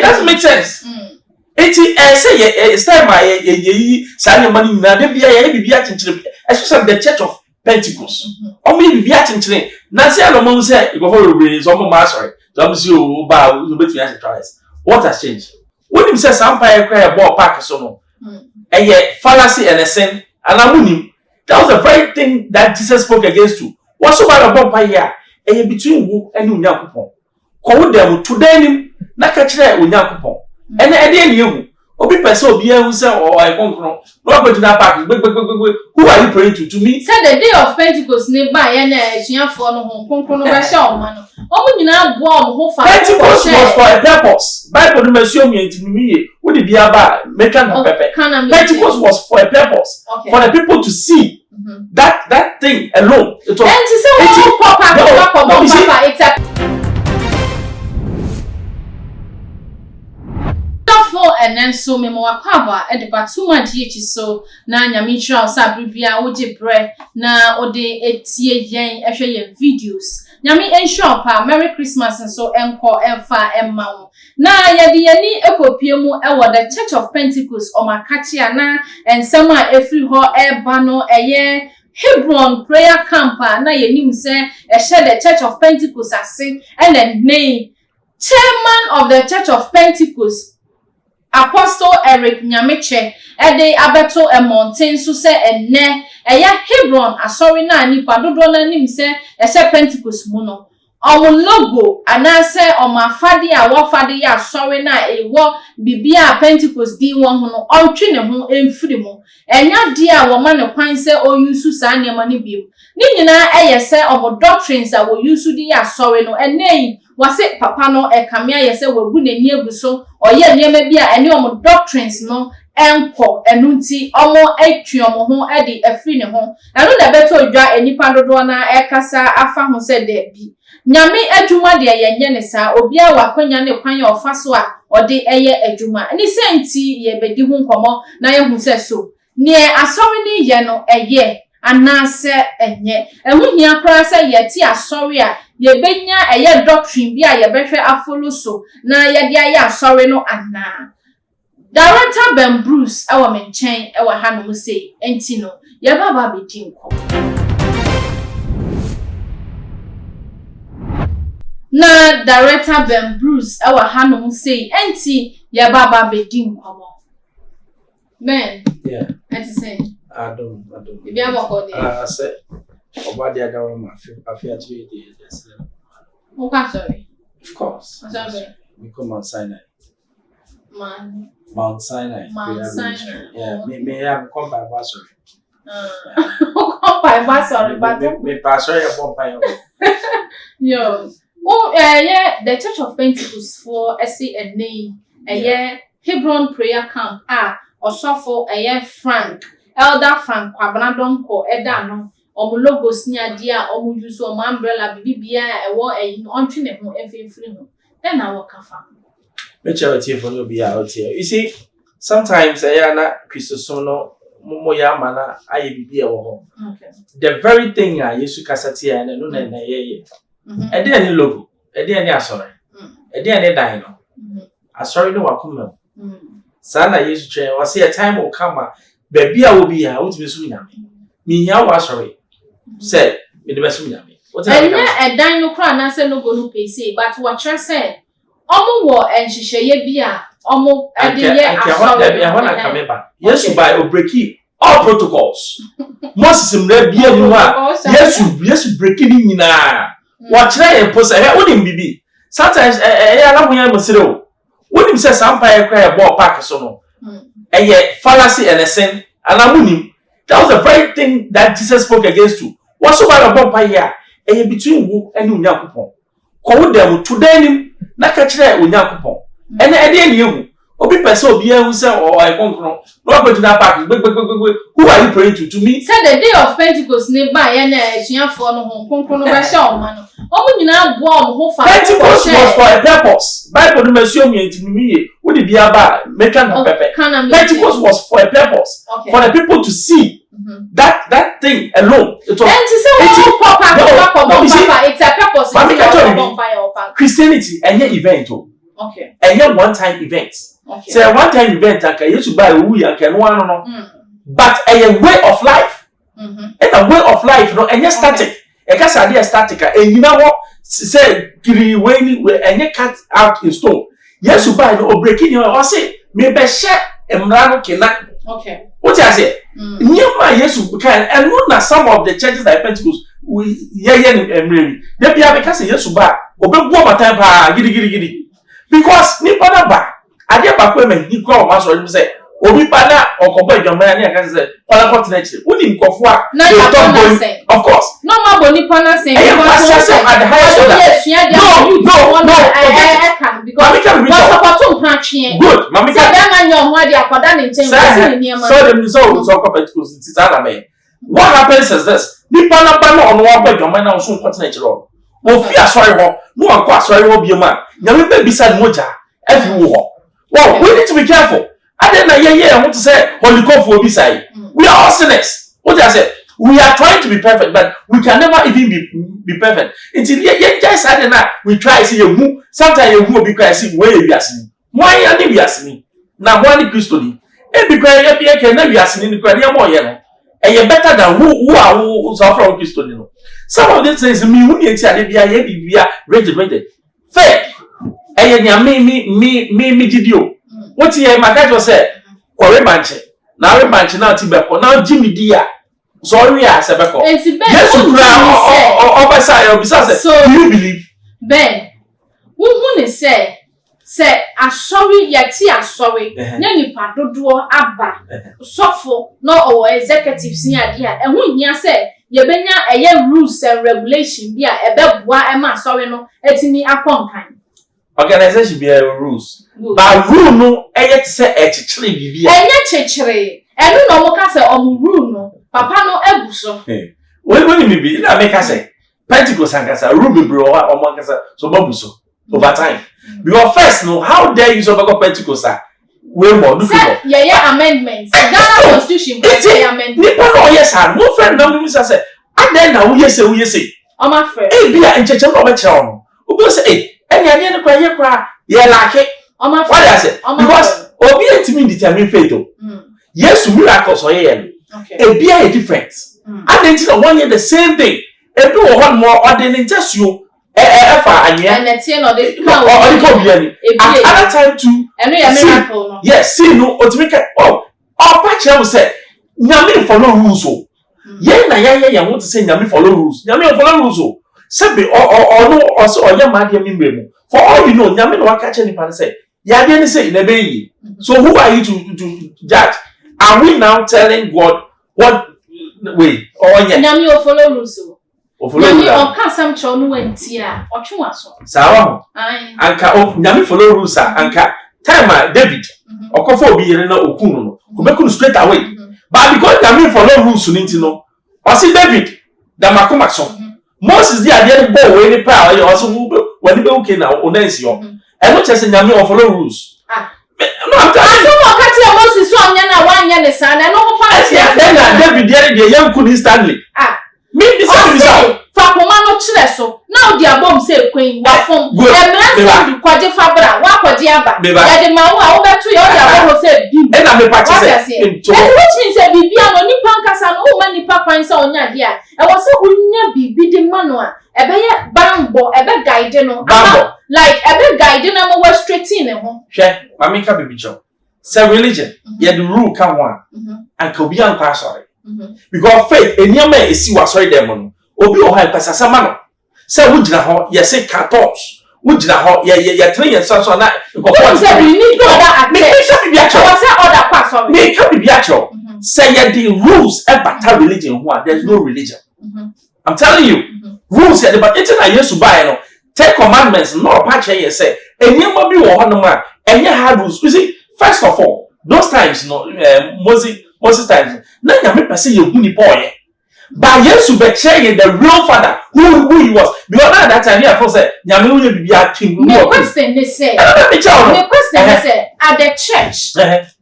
doesn't make sense. Say it's time my sign money na dey bia chinchire especially the Church of Pentecost. Only bia chinchire na say alomon say you go for rebrand so mo ma sorry. So see o ba o bet me as tries. What has changed? When him say sampire cry about park so no. Fallacy and a sin and amunim. That was the very thing that Jesus spoke against you. What's about a bumper here? Between who and Unyakupon. Call them to them, Nakachre Unyakupon. And then you, Obi Peso be who say, or I won't know. Not going to that park. Who are you praying to me? Said the day of Pentecost nearby, and she have for no home, man. Oh, you now bomb who Pentecost was for a purpose. Bible mention me to me. Would it be about making a pepper? Pentecost was for a purpose. For the people to see. That thing alone. It was. It's a and then so me mo akwa e de batuma die so na nyame twa sa bibia wo je bre na ode etie yen ehwe yen videos nyame ensure pa Merry Christmas so enko emfa emma wo na yede yani ekopie mu e wo the Church of Pentecost o makachi ana ensem a efri ho eba no eye Hebron prayer camp na yenim se ehye the Church of Pentecost ase and then name chairman of the Church of Pentecost Apostle Eric Nyameche ede abeto e mountain so se enne eya Hebron asori na nipa dodo na nim se ehye Pentecost mu no omo logo anase omo afade a wo fade ya asori na ewo bibia Pentecost di won ho no ontwe ne ho emfiri mu enya di a wo ma ne kwan se oyusu sa ne ma ne biem ni nyina eye se omo doctrines a wo yusu di ya asori no enne wase papa no ekamia yese wagu nani aguso oye niema bia ene omo doctrines no enko enunti omo atwi omo ho ade afri ne ho eno da beto dwa enipa dodo na ekasa afa ho se de bi nyame adwuma de yenye ne sa obia wakonya ne kwan ya ofaso a ode eye adwuma ni senti ye bedi hu nkomo na ye hu se so ne asori ni ye no eye anase enye ehuhia kra se ye ti asori a ye benya eye doctrine bi a ye behwe afolo so na ye dia ye asori no ana Director Ben Bruce awa menchen awa hanu say enti no ye baba bedi nko na Director Ben Bruce awa hanu say enti ye baba bedi nko men yeah enti say I don't. If you have a I said, Obadi Adama, I fear to be the okay, sorry. Of course. Sorry. We come Mount Sinai. Mount Sinai. Yeah, may I come by bus? Come by bus, but me pass a bomb. Yo. Oh, yeah, the Church of Pentecost for SC and name, a year Hebron prayer camp, or so for a year Frank. Elder Frank Kwabnadon ko eda no omo logos ni ade a omo use omo umbrella bibia e wo e ontwe ne ho efefiri no then na wo kafa me charity for no be out here. You see sometimes na Christoso no mo ya mana aye bibia wo ho. Okay. The very thing Yesu kasati ya no na na ye e dey any logo e dey any asori e dey any dan no asori no wakoma sana Yesu tren was say a time will come baby a will be here what be so nyame me here was sorry say me the best nyame what e dan no kra na say no go no pay say but what try say omo wo enhihye bi a omo ade ye asori e hona kameba Yesu by obreki all protocols Moses mra bia ni ha Yesu breaking ni nyina what try e post e woni bibi sometimes ala honya mo sire o woni say sampire cry e ball park so no fallacy and a sin and amunim. That was the very thing that Jesus spoke against you. What's about a bumper here? Between who and Unyakupon. Call them to them, Nakachre Unyakupon. And then you, Obi Peso be who say, or I won't know. Not going to that park. Who are you praying to me? Said the day of Pentecost nearby, and she have for no home, man. Oh, you now bomb who Pentecost was for a purpose. Bible mention me to me. Would it be about making a pepper? Pentecost was for a purpose. For the people to see that thing alone. It was. It's a purpose. Christianity and your event. Okay. And yet one time event. Okay. Say one time event anka Yesu buy who ya can one no. But a way of life. And a way of life no and static. E ka say dey static and you know what say kiri we ni and you cut out in stone. Yesu buy no breaking you or say me be share emra no kena. Okay. What I say? Nyama Yesu can and no some of the churches like Pentecost we emre. They be because Yesu buy obebu matan pa gidi. Because nipa na ba ade ba ko me ni kwa o ma so ni say obi pa na okobo adwama na aka say kwala continent woni nkofo a of course no ma bo nipa na say because at the highest order because support plan twen good mama say dem na nyo ho ade akoda ne nchen we ni ma so dem so competitive it are me what happens is this nipa na ba na ono wa adwama na so continent ro wo fi asori ho no anko asori ho biema nyame be bisa ni moja every wo well we need to be careful I didn't want to say holy for beside. We are all sinners. What I said, we are trying to be perfect, but we can never even be perfect. Until just I did we try to see you move. Sometimes you move because see where you are seeing. Why are you asking? Now one Christian. And because you can never be asking in the career more yellow. And you're better than who suffer from Christian. Some of these things me who need to be regimented. Faith. And you me video. What you my guy was said, Corey Manche. Now we manche now Tibeko. Now Jimmy Dia. Sorry, I said Beko. Yes, you over besides. So do you believe? Ben, who say sorry, yeti sorry. Nani padodo aba. Sofo no our executives near dia. And when you say yebenya rules and regulation bia ebeboa e ma sorry no etimi akonkan. Organization be rules. But rule no eye to say echichire bibia. Enye chichire. Enu no mo ka say omu rule no. Papa no ebuso. When me be na make say Pentecost ankasa rule be bro omo ankasa so babuso over time. Because first no how dare you so back Pentecost we more do people. Yeah amendments. Ghana constitution say amendment. Nipa no yes and no friend no me say and then na we say o ma friend. Eh bia encheche no be chere no. Obi say any ade no kwa ye kwa ye like what I say because obi entimi determine fate o. Yes miracles o ye okay. E bia e different. And then till one year the same thing. E do one more ordinary tesuo fa anye. And the thing no dey come bia ni. At time too. E no ye miracle no. Yes, see no otimika pa chere say nyame follow rules o. Ye na ye want to say nyame follow rules. Nyame follow rules o. Sabe no also oya ma de membremu. For all you know, nyame no waka che nipa say, ya de ni say na be yi. So who are you to judge? Are we now telling God what way or nya? Nyame o follow rules o. O follow rules. Nyame o ka sam cho no wanti a, o twe waso. Sawa. Ai. Anka nyame follow rules anka time David. Okofo obi yere na okunu no. Ko be kunu straight away. But because nyame follow rules ninti no. O si David da makoma so. Moses di ade bo we ni pa o also when be okay now o dance yo e no chese nyame o follow rules no I'm telling you ka ti Moses so anya na wanya ne sa na no mo pa na David dey yanku ni Stanley me be say fa koma no kire so na o di abom say kwen wa fom e mra so kwaje fabra wa kwaje aba ya de ma wo a wo betu ya o di abom say bi e na me pa chese which means say bibia no nipa nkasa no o ma nipa kwan say onya de a e wo say onya bibi de ma no a ebeye bambo ebe guide no like ebe guide na mo straighten ne ho hwe mamika bibi cho say religion ye the rule kan one and ko bi an kwa sorry because faith eniama esi wa sorry dem no obi o ha kwasa sama no say wo gina ho ye say cartons wo gina ho ye train ye so na ko say we need order at me bibi acho I say order kwa sorry me ka bibi acho say ye the rules about religion who there's no religion I'm telling you rules ya but it's na Yesu buy no 10 commandments no pa che ye say eniama bi wo ho no ma enye hard rules you see first of all those times no Moses times na nyame pese ye hu ni boy but Yesu be che the real father who he was because at that time he say nyame wo ye bibia twin no question they say the question they say at the church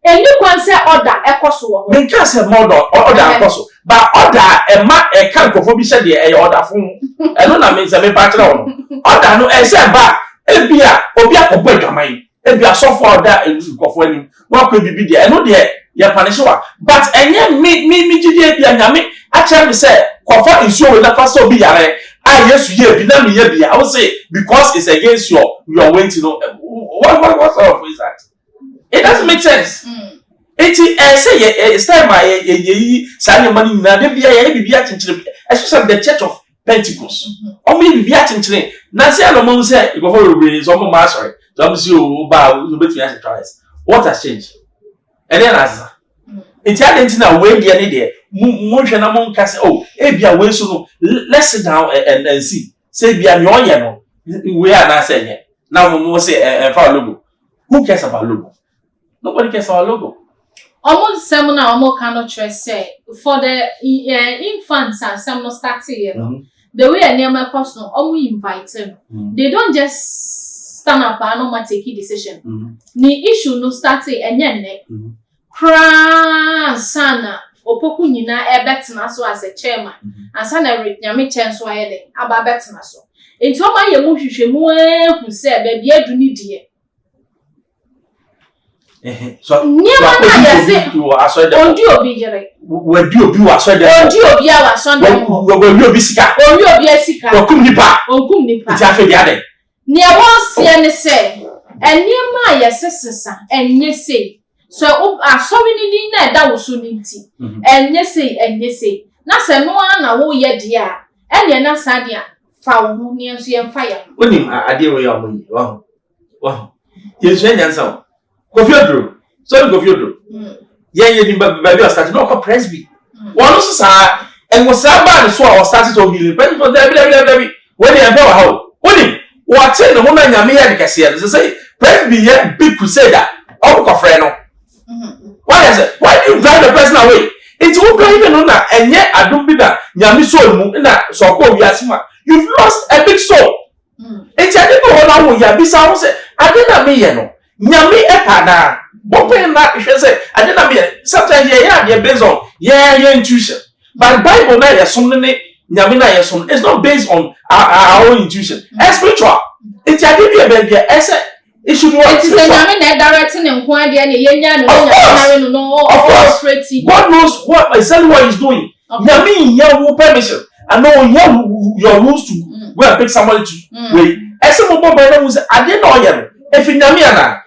and you can say order ekoso me can say order ekoso but order e ma e kan kofo bi say de e order fun e no na me say me pa kire won order no e say ba ebia obi akọbọ adwaman ebia sofo oda nkofo anim wa kwa bibi de eno de ya punish wa but enye mi gidi ebia nyame acha me say kofa isuo we na fa so obi yare Yesu ye bi na me ye bi I will say because it's against your weight, you know. What sort of is that? It doesn't make sense. Say it's time ye say money na de bia ye bibia chinchire especially the church of Pentecost. O me bibia chinchire na say alomon say you go for rebrand so mo ma sorry. So see o ba you betu ya tries. What has changed? And then answer. It's identity we dey any there. Mo hwe na mo nka say oh e bia we so no let's sit down and see. Say bia nyo ye no we are na say nye. Now we say for logo. Who cares about logo? Nobody cares about logo. Almost seminar almost cannot say for the infants and some starting, you know. The way I name my person, almost invite them. They don't just stand up and no take a decision. The issue no starting and then sana opoku nyina e betena so as a chairman and sana nyame chen so ayede aba betena so. Enti o ma ye mu hwehwemu hu se ba bia du ni die. So niema na yese ondi obi yere we di obi wa so de ondi obi a wa so de we obi sika obi asika okum nipa ti afa dia de ne won se ne se eniema yese sesa enye sei so asori ni din na da wo so ni ti enye sei na se no na wo ye de a ene na sa de a fa wo hu ne so ye mfa ya onim ade we ya mo yi wa yesu enyansa Kofi Oduro. So Kofi Oduro. Ye ni ba bi o start no ko presby. Won so sa en wo sa ba so o start to healing. But for there when you enter how. Onim what say no na nyame ya dikase ya. So say presby ye big crusader. O ko frɛ no. What is it? Why do you drive the person away? It's who drive even na enye adom bi da nyame soul mu na so ko wi asima. You've lost a big soul. It's a people na wo ya bi sa wo say ade na me ye no. Nyame epada open na hwe say ade na me sometimes they based on your intuition but Bible na yesom ne nyame na yesom it's not based on our own intuition it's spiritual it's ade bi e bia ese it should work it is nyame na directing nko ade na yenya no no straight God knows what exactly what he's doing nyame your permission and no your rules to go and pick somebody to wait ese mo bo na mu say ade na oye if nyame ana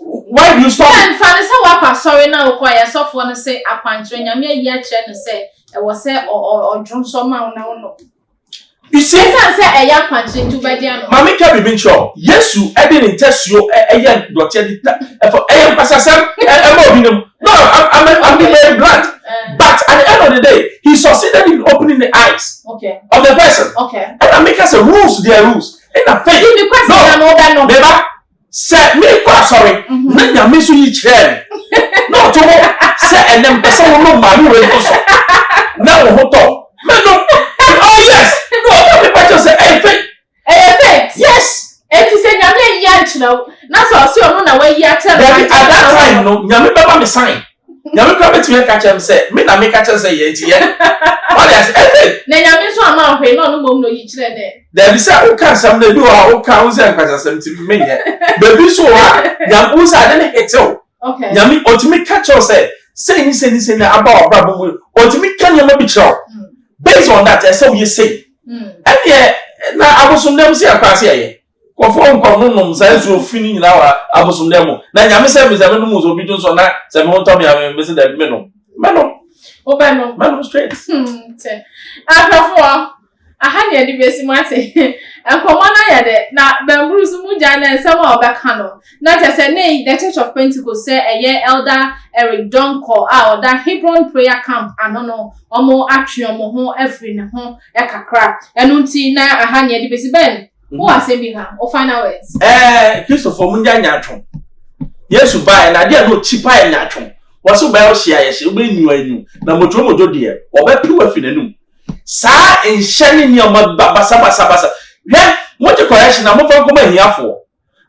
why do you stop? And Fanny say what sorry now kwaya so for no say akwantre nyame ayi a kire no say e wo say or drum so ma na no. You see say eya akwantre ntu be dia no. Mama ka bi ncho. Yesu e dey intesuo eya doche di for eya pasasam e ma obi no. No, I'm being very blunt. But at the end of the day, he succeeded in opening the eyes of the person. Okay. And I make us a rules, their rules. And I faith. In the question no. Never say me quite sorry. Nanya me so yi chere. No to say and them person no mami we go so. Now we to. Me no. Oh yes. No, people just say hey faith. Yes. Eti say nyame yi anchina. Na so se onu na we yi acha. At that time no, nyame baba me sign. Nyame kwa beti me catch am say me na me catch am say ye nti ye. What is hey. Na nyame so ama hwe no no mom no yi chere ne. There be say o kan sam na bi o kan o say kwasa sam ti me ye. Baby so ha, nyam o say na hetel. Okay. Nyame otimi catch am say ni na aba obrabo mu. Otimi kan nyama bi chere. Based on that, I say we say. And yeah, na abosum dem say akwase ye. Kofo nkom no say so fini nyina wa abosum dem. Na nyame say me no mu so bi do so na say me won ya me say that me no. Open straight. After aha ne de besi mate enkomo na ye de na bambrusu mu jana nsem a obeka no na tese ne the Church of Pentecost say eye Elder Eric Donko a that Hebron prayer camp anono omo atwe omo ho afri ne ho e kakra enu nti na aha ne de besi ben who asebi ha o final words Christopher mu janya atwo Yesu ba na de no chipa nya atwo waso ba o hia ye hye obe nyu anu na mojo de obepi wa fi nanum sa enhyene ni o basa hwe mo je correction na mo fa ko ma hiafo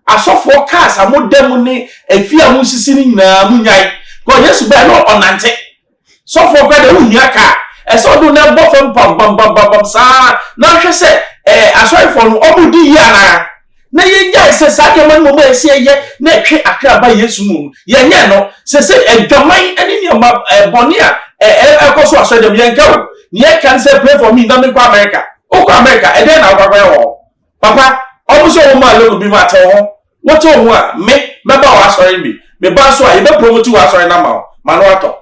asofo cars amodam ni afia mo sisi ni nyina mu nyai ko Yesu ba no onante sofo kwa de hu hia ka eso do na bo fam pam sa na hwe se asori for no omudi ya na yenja se sadia man mo ma se ye na etwe akra ba Yesu mu ye nye no se edwaman ene ne ma boni a ekoso asori dem yenka o ye can say pray for me na me go America o go America e dey na gwagwa wo papa omuso wo ma lo bi ma te ho woto ho a me ba wa asori bi me ba so a ye be promote wa asori na ma no ato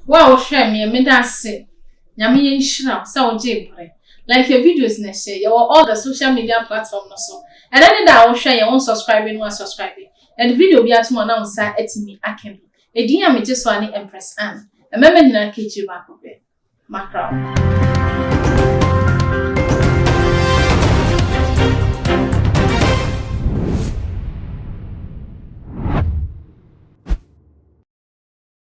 wa o hwe me da se nyame ye nhira sa o je bre like your videos na share your all the social media platforms no so and then that o hwe ye won subscribe no subscribe and video bi atmo na unsa etimi akem edin ya me je so ani Empress Ann ememe nyina kechi ba ko be makra